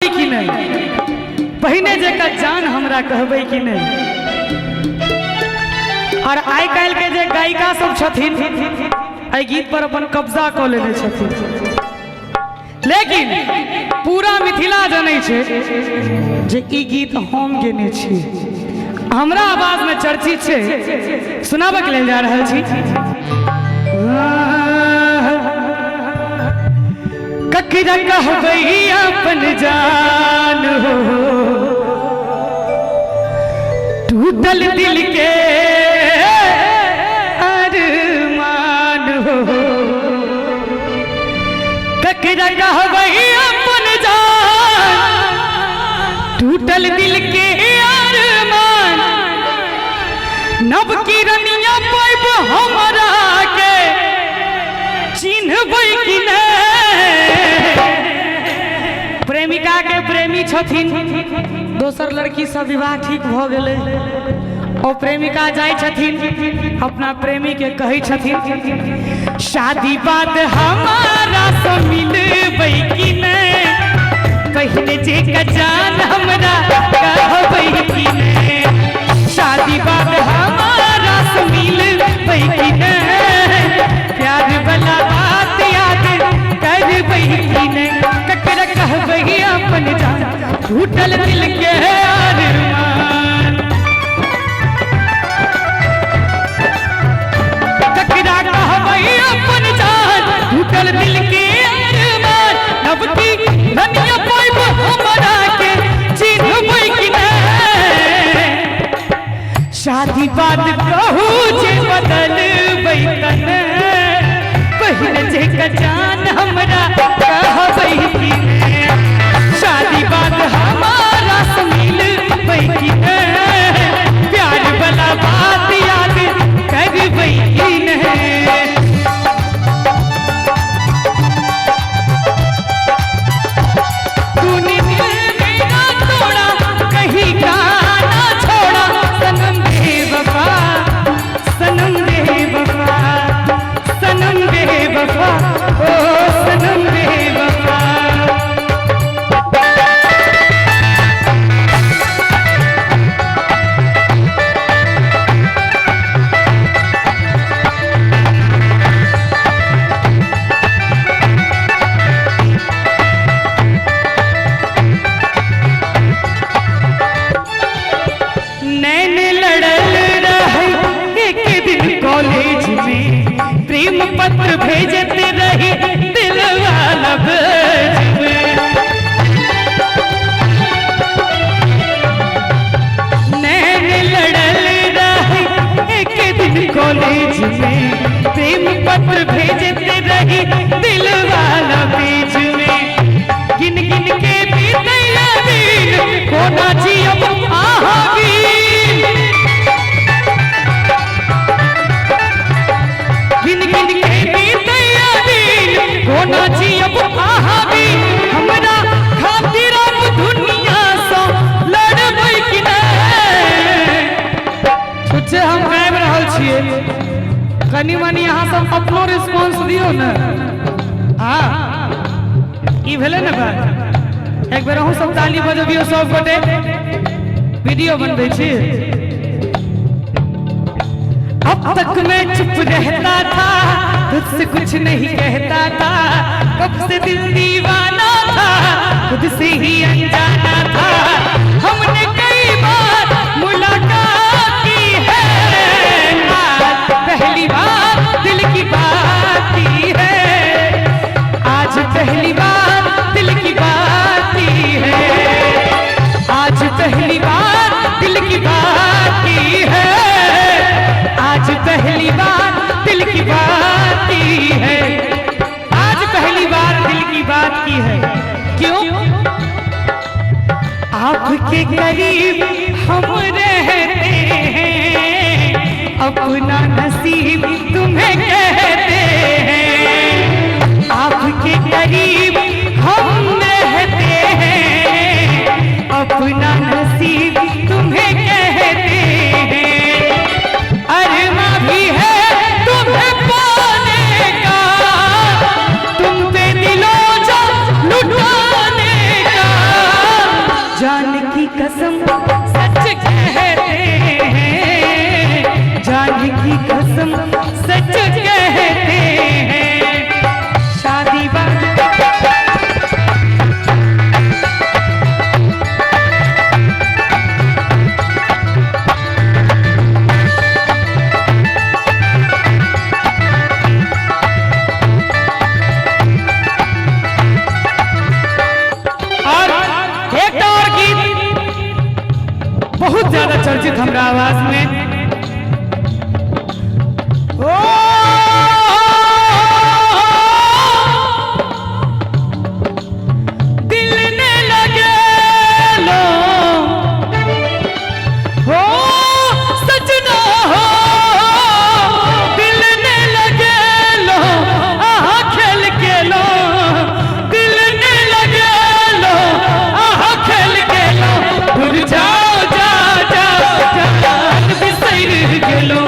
कि नहीं, पहिने जेकर जान हमरा कहबै कि नहीं। और आइ काल्हि के जे गायिका सब छथिन एहि गीत पर अपन कब्जा कऽ लेने छथिन, लेकिन पूरा मिथिला जानै छै जे ई गीत हम गेने छी, हमरा आवाज में चर्चित छै। सुनाबऽ के लेल जा रहल छी। ककरा कहबै अपन जान हो, टूटल दिल के अरमान हो। ककरा कहबै अपन जान, टूटल दिल के अरमान। नव किरनिया पाइब हमरा के चिन्हबै कि नहीं। प्रेमिका के प्रेमी छथिन, दोसर लड़की से विवाह ठीक भ गेलै, और प्रेमिका जाय छथिन अपना प्रेमी के कहै छथिन शादी बाद हमारा से मिलबै कि नहीं। कहने जे का जान हमरा कहबै कि नहीं। शादी बाद हमारा से मिलबै कि नहीं। प्यार वाला बात याद करबै कि नहीं। ककरा कहबै अपन जान, टूटल दिल के अरमान। ककरा कहबै अपन जान, टूटल दिल के अरमान। नव की रनिया पाइब हमरा के चिन्हबै कि नहीं। शादी बाद कहू जे बदलबै तने। पहिने जे का जान हमरा कहबै कि नहीं। शादी बाद हमारा से मिलबै कि नहीं। प्यार वाला बात याद करबै कि नहीं। तूने दिल मेरा तोड़ा, कहीं का ना छोड़ा। सनम बेवफा, सनम बेवफा, सनम बेवफा, ओ सनम बेवफा। नैन लड़ल रहे एक दिन कॉलेज में, प्रेम पत्र भेजते रही दिल वाला भेज में। नैन लड़ल रहे एक दिन कॉलेज में, प्रेम पत्र भेजते रही दिल वाला भेज में। गिन गिन के बीतैया दिन, कोना जियब आहागी। गिन गिन के बीतैया दिन, कोना जियब आहागी। हमरा खातिर अब दुनिया से लड़बै कि नहीं। सोचे हम गाबि रहल छियै, कनी मनी अहाँ सब अपनो रिस्पॉन्स दियौ ने। हाँ ई भेलै ने बात। एक बेर अहूँ सब ताली बजबियौ सब गोटे, वीडियो बनबै छी। अब तक मैं चुप रहता था, तुझसे कुछ नहीं कहता था। कब से दिल दीवाना था, खुद से ही अनजाना था। हमने कई बार मुलाकात की है, आज पहली बार दिल की बात की है। आज पहली बार दिल की बात की है। आज पहली बार दिल की बात की है। आज पहली बार दिल की बात की है। आज पहली बार दिल की बात की है। क्यों? आपके करीब हम रहते हैं, अपना नसीब तुम्हें कहते हैं। आपके करीब हम रहते हैं, अपना नसीब तुम्हें कहते हैं। अरमा भी है तुम्हें पाने का, तुम पे दिलो जा लुटाने का। चर्चित हमरा आवाज में ओ दिल ने लगे लो हो सजना हो दिल ने लगे लो आहा खेल के लो दिल ने लगे लो आहा खेल के लो दूर जाओ जा जा जान बिसैर गेलो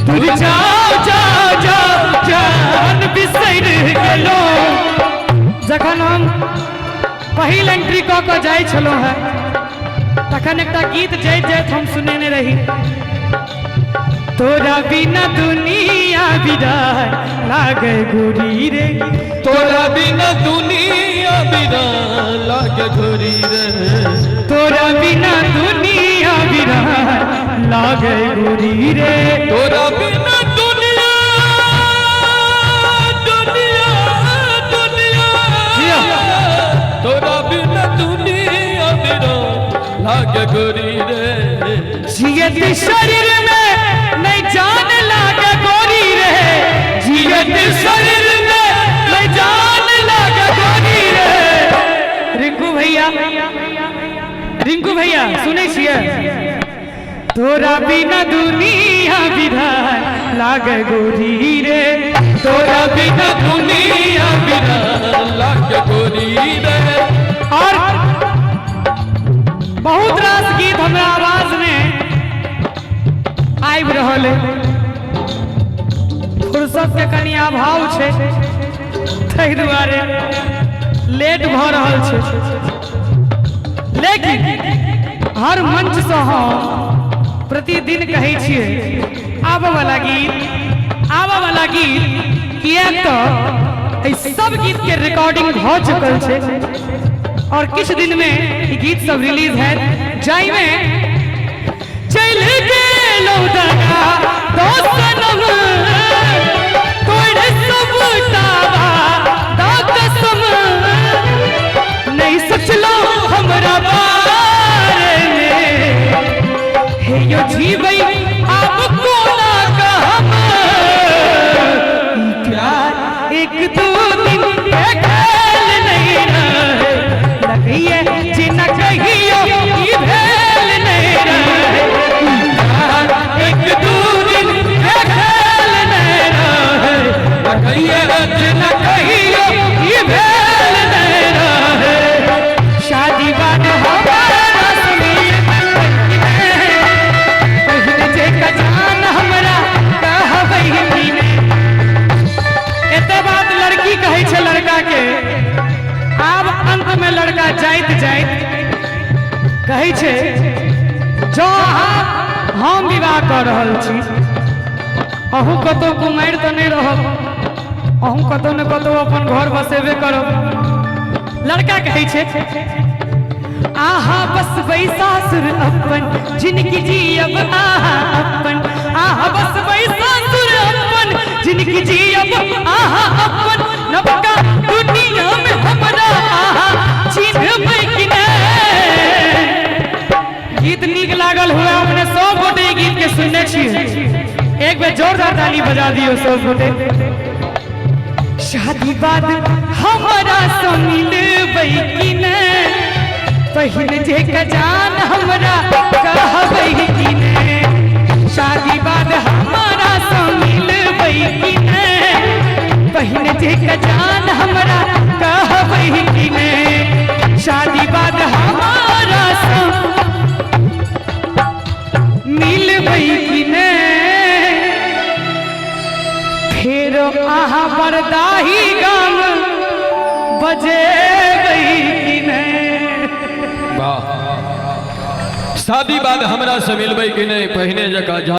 दूर जाओ जा जा जान बिसैर गेलो। जखन हम पहिल एंट्री कऽ कऽ जाइ छलहुँ है तखन एकटा गीत जाइत जाइत हम सुनेने रही तोरा बिना दुनिया बिदाय लागे गोरी रे तोरा बिना दुनिया बिना लागे गोरी रे तोरा बिना दुनिया बिदाय लागे गोरी रे तोरा बिना दुनिया दुनिया दुनिया तोरा बिना दुनिया बिना लागे गोरी रे जियत शरीर में नहीं जान लागे गोरी रे जियत शरीर में नहीं जान लागे गोरी रे। रिंकू भैया सुनै छियै तोरा बिना दुनिया बिधाय लागे गोरी रे तोरा बिना दुनिया बिना लागे गोरी रे। और बहुत रास गीत हमरा आवाज में आबि रहल है फुर्सत के कनि अभाव छै ताहि दुआरे लेट भऽ रहल छै लेकिन हर मंच से हम प्रतिदिन कहै छियै आबऽ वाला गीत किएक तऽ एहि सब गीत के रिकॉर्डिंग भऽ चुकल छै और किछ दिन में ई गीत सब रिलीज है जाइमे चल गेलौ दगा दोस्तनम तोरे सब तावा दा कसम नहीं सोचलो हमरा बारे में हे यो जीवै आप कोना कहम प्यार एक दो दिन के खेल नहीं रहे लगिए जिना कहियो ई भेल नहीं रहे एक दो दिन के खेल नहीं रहे लगिए जिना कहियो ई भेल नहीं रहे शादी बाद हमारा सुनिए पहले जे का जान हमरा कहबै ही नहीं एते बात लड़की कहै छै लड़का के आब अंत में लड़का जाइत जाइत कहै छै जो हम विवाह कर रहल छी अहूँ कतौ कुमारि तऽ नहि रहब अहूँ कतौ ने कतौ अपन घर बसेबे करब। लड़का कहै छै आहा बस सासुर अपन जिनकी जियब आहा अपन आहा बस सासुर अपन जिनकी जियब आहा अपन नबका दुनिया में हमरा आहा चिन्हबै कि नहीं। गीत नीक लागल हुआ अपने सब गोटे गीत के सुनने छियै एक बेर जोरदार ताली बजा दियो सब गोटे। शादी बाद हमरा से मिलबै कि नहीं पहिल जे का जान हमरा कहबै कि नहीं शादी बाद हमरा से मिलबै कि नहीं पहिल जे का जान हमरा कहबै कि नहीं शादी बाद हमरा से मिलबै कि नहीं फिर आहा बरदाही गाम बजेबै कि नहीं। शादी बाद हमरा से मिलबै कि नहीं पहिने जका